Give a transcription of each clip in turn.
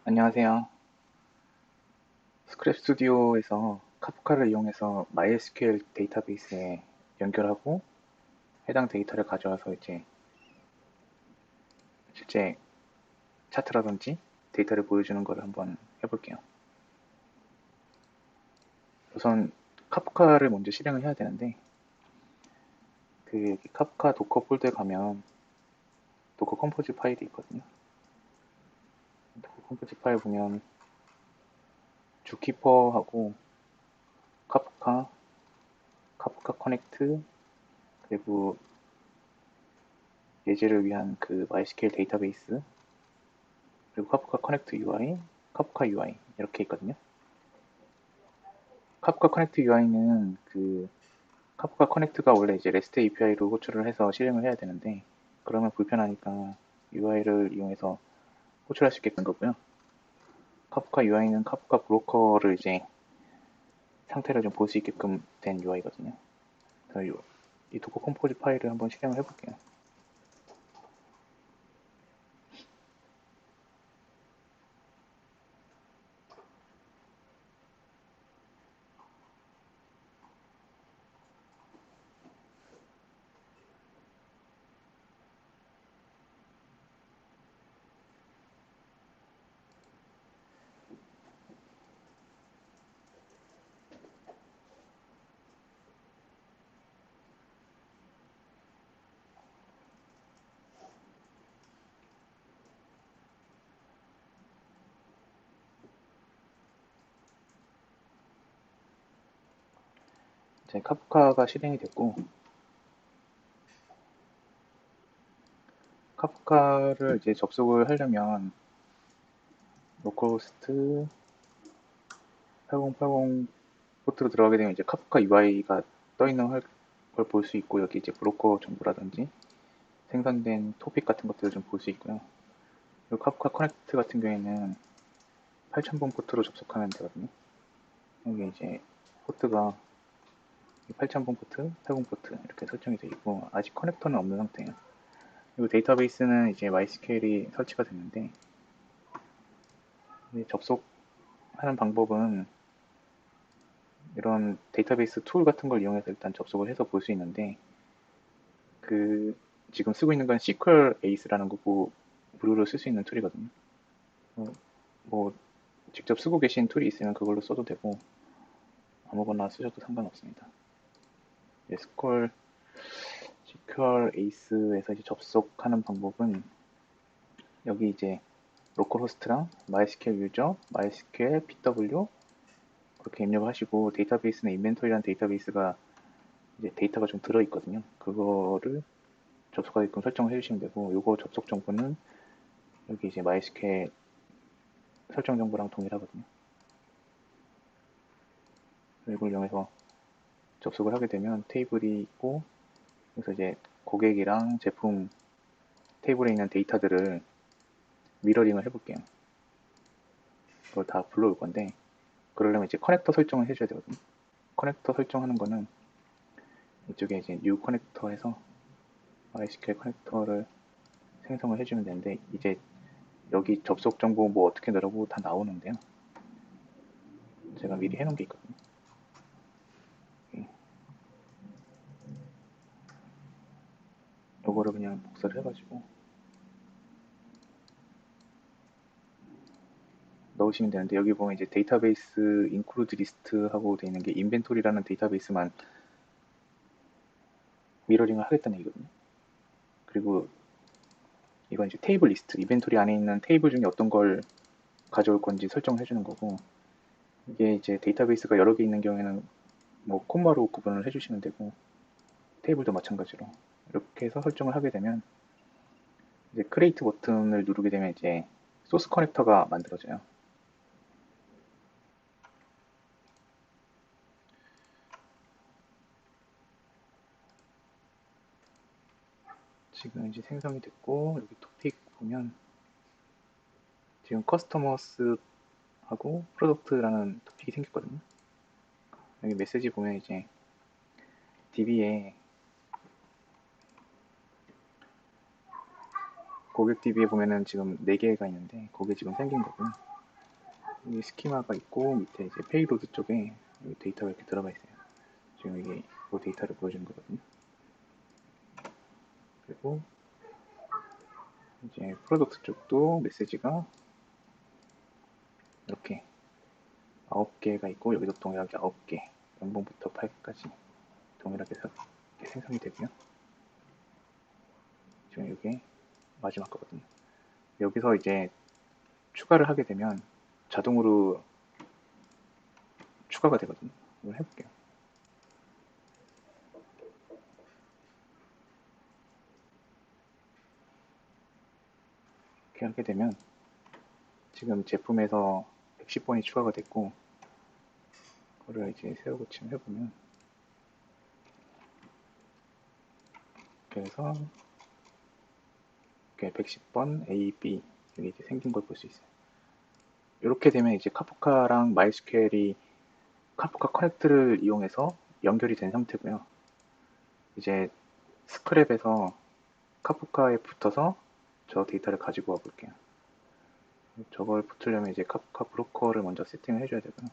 안녕하세요. 스크랩 스튜디오에서 카프카를 이용해서 MySQL 데이터베이스에 연결하고 해당 데이터를 가져와서 이제 실제 차트라든지 데이터를 보여주는 걸 한번 해볼게요. 우선 카프카를 먼저 실행을 해야 되는데 그 카프카 도커 폴더에 가면 도커 컴포즈 파일이 있거든요. 도커 컴포즈 파일 보면 주키퍼하고 카프카, 카프카 커넥트, 그리고 예제를 위한 그 MySQL 데이터베이스, 그리고 카프카 커넥트 UI, 카프카 UI 이렇게 있거든요. 카프카 커넥트 UI는 그 카프카 커넥트가 원래 이제 REST API로 호출을 해서 실행을 해야 되는데 그러면 불편하니까 UI를 이용해서 호출할 수 있게끔 거고요. 카프카 UI는 카프카 브로커를 이제 상태를 좀 볼 수 있게끔 된 UI거든요. 그래서 이 도커 컴포즈 파일을 한번 실행을 해볼게요. 이제 카프카가 실행이 됐고 카프카를 이제 접속을 하려면 로컬호스트 8080 포트로 들어가게 되면 이제 카프카 UI가 떠 있는 걸 볼 수 있고 여기 이제 브로커 정보라든지 생성된 토픽 같은 것들을 좀 볼 수 있고요. 그리고 카프카 커넥트 같은 경우에는 8000번 포트로 접속하면 되거든요. 여기 이제 포트가 8000번 포트, 80 포트 이렇게 설정이 되어 있고 아직 커넥터는 없는 상태예요. 그리고 데이터베이스는 이제 MySQL이 설치가 됐는데 접속하는 방법은 이런 데이터베이스 툴 같은 걸 이용해서 일단 접속을 해서 볼 수 있는데 그 지금 쓰고 있는 건 SQL Ace라는 거고 무료로 쓸 수 있는 툴이거든요. 뭐 직접 쓰고 계신 툴이 있으면 그걸로 써도 되고 아무거나 쓰셔도 상관없습니다. SQL Ace에서 이제 접속하는 방법은 여기 이제 로컬 호스트랑 MySQL 유저, MySQL PW 그렇게 입력을 하시고 데이터베이스는 인벤토리라는 데이터베이스가 이제 데이터가 좀 들어있거든요. 그거를 접속하게끔 설정을 해주시면 되고 요거 접속 정보는 여기 이제 MySQL 설정 정보랑 동일하거든요. 이걸 이용해서 접속을 하게 되면 테이블이 있고 그래서 이제 고객이랑 제품 테이블에 있는 데이터들을 미러링을 해볼게요. 그걸 다 불러올 건데 그러려면 이제 커넥터 설정을 해줘야 되거든요. 커넥터 설정하는 거는 이쪽에 이제 new 커넥터 해서 MySQL 커넥터를 생성을 해주면 되는데 이제 여기 접속 정보 뭐 어떻게 넣으라고 다 나오는데요. 제가 미리 해놓은 게 있거든요. 요거를 그냥 복사를 해가지고 넣으시면 되는데 여기 보면 이제 데이터베이스 include list 하고 되어 있는 게 인벤토리라는 데이터베이스만 미러링을 하겠다는 얘기거든요. 그리고 이건 이제 테이블 리스트, 인벤토리 안에 있는 테이블 중에 어떤 걸 가져올 건지 설정을 해주는 거고 이게 이제 데이터베이스가 여러 개 있는 경우에는 뭐 콤마로 구분을 해주시면 되고 테이블도 마찬가지로 이렇게 해서 설정을 하게 되면 이제 크리에이트 버튼을 누르게 되면 이제 소스 커넥터가 만들어져요. 지금 이제 생성이 됐고 여기 토픽 보면 지금 커스터머스하고 프로덕트라는 토픽이 생겼거든요. 여기 메시지 보면 이제 DB에 고객 DB에 보면은 지금 4개가 있는데 그게 지금 생긴 거고요. 이 스키마가 있고 밑에 이제 페이로드 쪽에 데이터가 이렇게 들어가 있어요. 지금 이게 이 데이터를 보여주는 거거든요. 그리고 이제 프로덕트 쪽도 메시지가 이렇게 9개가 있고 여기도 동일하게 9개 0번부터 8까지 동일하게 생성이 되고요. 지금 이게 마지막 거거든요. 여기서 이제 추가를 하게 되면 자동으로 추가가 되거든요. 한번 해볼게요. 이렇게 하게 되면 지금 제품에서 110번이 추가가 됐고 그거를 이제 세워 고침을 해보면 그래서 이렇게 110번 A, B 여기 이제 생긴 걸 볼 수 있어요. 이렇게 되면 이제 카프카랑 마이스퀘일이 카프카 커넥트를 이용해서 연결이 된 상태고요. 이제 스크랩에서 카프카에 붙어서 저 데이터를 가지고 와 볼게요. 저걸 붙으려면 이제 카프카 브로커를 먼저 세팅을 해줘야 되고요.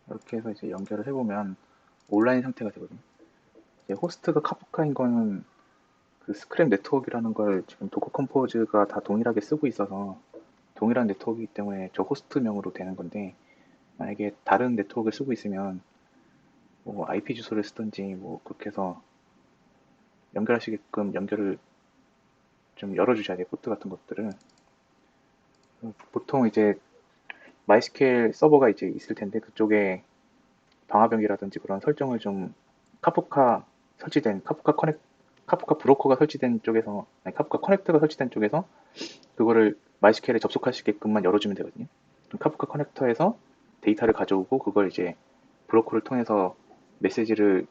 이렇게 해서 이제 연결을 해보면 온라인 상태가 되거든요. 이제 호스트가 카프카인 거는 그 스크랩 네트워크라는 걸 지금 도커 컴포즈가 다 동일하게 쓰고 있어서 동일한 네트워크이기 때문에 저 호스트명으로 되는 건데 만약에 다른 네트워크를 쓰고 있으면 뭐 IP 주소를 쓰든지 뭐 그렇게 해서 연결하시게끔 연결을 좀 열어주셔야 돼요. 포트 같은 것들을. 보통 이제 MySQL 서버가 이제 있을 텐데 그쪽에 방화벽이라든지 그런 설정을 좀 카프카 설치된 카프카 브로커가 설치된 쪽에서 아니 카프카 커넥터가 설치된 쪽에서 그거를 MySQL에 접속할 수 있게끔만 열어주면 되거든요. 카프카 커넥터에서 데이터를 가져오고 그걸 이제 브로커를 통해서 메시지를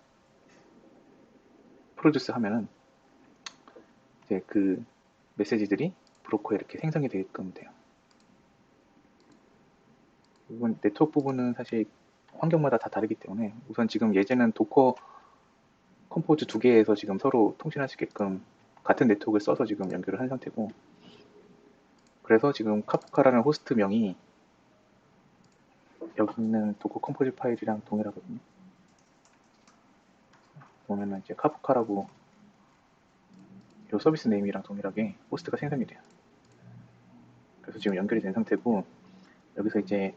프로듀스 하면은 이제 그 메시지들이 브로커에 이렇게 생성이 되게끔 돼요. 이건 네트워크 부분은 사실 환경마다 다 다르기 때문에 우선 지금 예제는 도커 컴포즈 두 개에서 지금 서로 통신할 수 있게끔 같은 네트워크를 써서 지금 연결을 한 상태고 그래서 지금 카프카라는 호스트명이 여기 있는 도커 컴포즈 파일이랑 동일하거든요. 보면은 이제 카프카라고 이 서비스 네임이랑 동일하게 호스트가 생성이 돼요. 그래서 지금 연결이 된 상태고 여기서 이제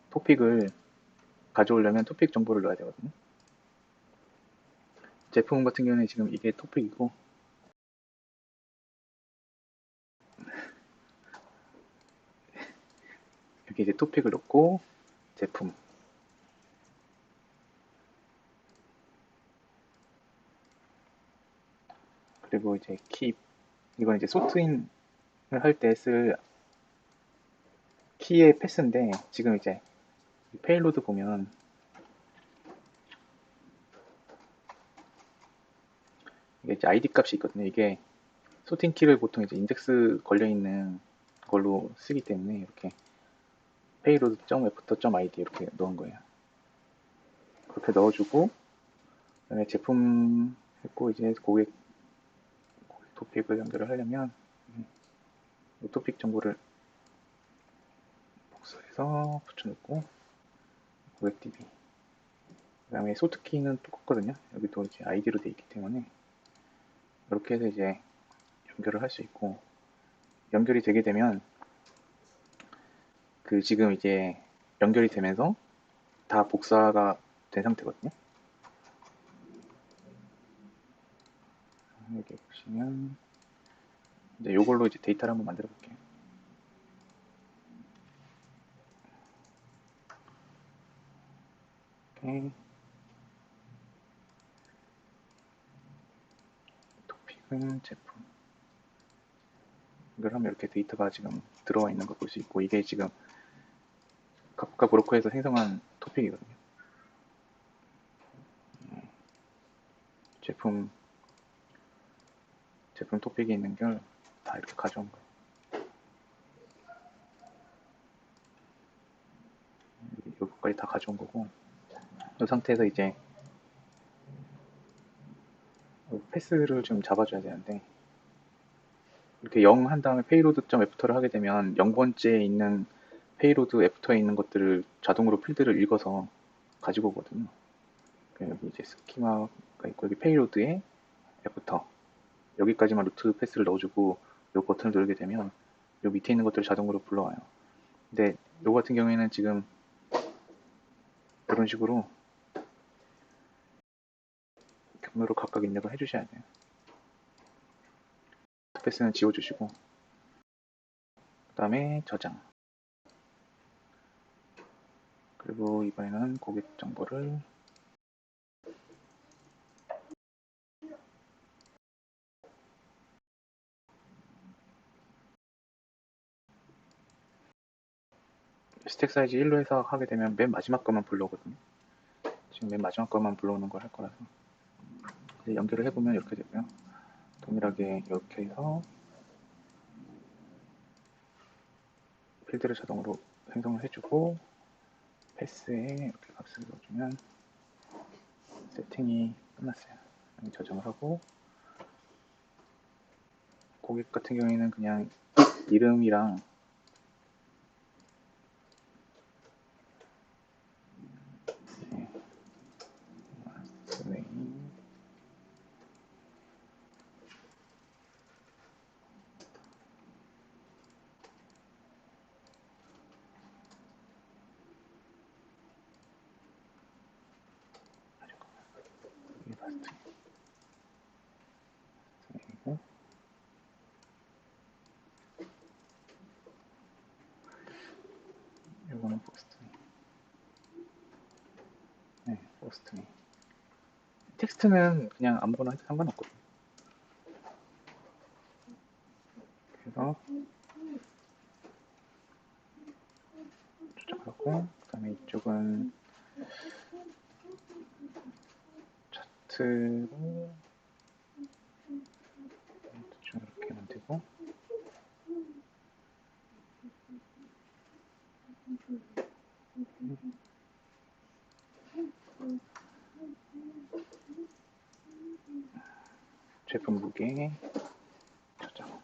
토픽을 가져오려면 토픽 정보를 넣어야 되거든요. 제품 같은 경우는 지금 이게 토픽이고 여기 이제 토픽을 넣고 제품 그리고 이제 키 이건 이제 소트인을 할 때 쓸 키의 패스인데 지금 이제 페일로드 보면 이게 이제 ID 값이 있거든요. 이게 소팅 키를 보통 이제 인덱스 걸려 있는 걸로 쓰기 때문에 이렇게 payload.after.id 이렇게 넣은 거예요. 그렇게 넣어주고 그다음에 제품 했고 이제 고객 토픽을 연결을 하려면 토픽 정보를 복사해서 붙여놓고 고객 DB 그다음에 소트키는 똑같거든요. 여기도 이제 ID로 돼 있기 때문에 이렇게 해서 이제 연결을 할 수 있고 연결이 되게 되면 그 지금 이제 연결이 되면서 다 복사가 된 상태거든요. 여기 보시면 이제 이걸로 이제 데이터를 한번 만들어 볼게요. 이렇게 토픽은 제품 이걸 하면 이렇게 데이터가 지금 들어와 있는 걸 볼 수 있고 이게 지금 카프카 브로커에서 생성한 토픽이거든요. 제품 토픽이 있는 걸 다 이렇게 가져온 거예요. 여기까지 다 가져온 거고 이 상태에서 이제 패스를 좀 잡아줘야 되는데 이렇게 0 한 다음에 payload.after를 하게 되면 0번째에 있는 payload after에 있는 것들을 자동으로 필드를 읽어서 가지고 오거든요. 여기 이제 스키마가 있고 여기 payload에 after 여기까지만 루트 패스를 넣어주고 이 버튼을 누르게 되면 이 밑에 있는 것들을 자동으로 불러와요. 근데 이 같은 경우에는 지금 이런 식으로 경로로 각각 입력을 해주셔야 돼요. 패스는 지워주시고 그 다음에 저장, 그리고 이번에는 고객 정보를 스택 사이즈 1로 해서 하게 되면 맨 마지막 것만 불러오거든요. 지금 맨 마지막 것만 불러오는 걸 할 거라서 이제 연결을 해보면 이렇게 되고요. 동일하게 이렇게 해서 필드를 자동으로 생성을 해주고 패스에 이렇게 값을 넣어주면 세팅이 끝났어요. 저장을 하고 고객 같은 경우에는 그냥 이름이랑 네, 파스트 그리고 이거는 포스트, 네, 포스트. 텍스트는 그냥 아무거나 해도 상관없거든요. 그래서 조정하고 그 다음에 이쪽은 차트로 좀 이렇게 만들고 제품 무게 저장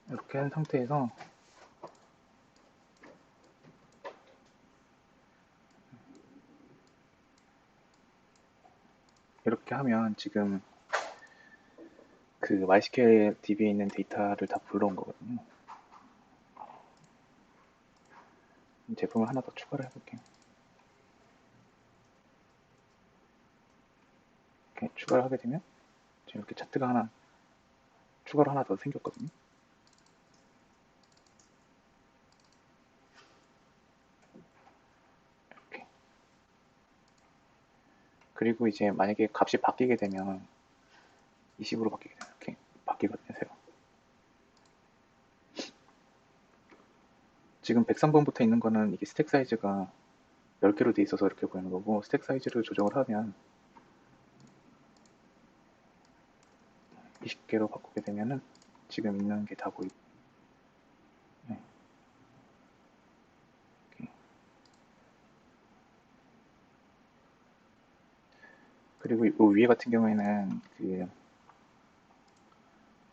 이렇게 한 상태에서 이렇게 하면 지금 그 MySQL DB에 있는 데이터를 다 불러온 거거든요. 제품을 하나 더 추가를 해볼게요. 이렇게 추가를 하게 되면 지금 이렇게 차트가 하나 추가로 하나 더 생겼거든요. 이렇게. 그리고 이제 만약에 값이 바뀌게 되면 20으로 바뀌게 되면 이렇게 바뀌거든요. 새로. 지금 103번부터 있는 거는 이게 스택 사이즈가 10개로 돼 있어서 이렇게 보이는 거고 스택 사이즈를 조정을 하면 20개로 바꾸게 되면은 지금 있는 게 다 보이고 네. 그리고 이 위에 같은 경우에는 그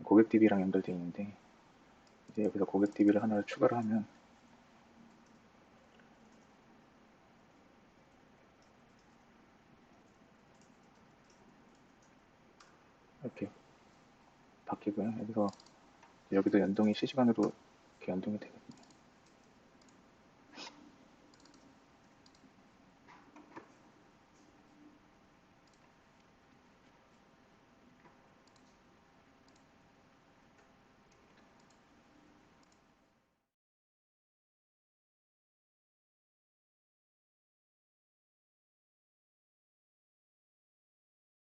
고객 DB랑 연결되어 있는데 이제 여기서 고객 DB를 하나를 추가를 하면 이렇게 바뀌고요. 여기서 여기도 연동이 실시간으로 이렇게 연동이 되거든요.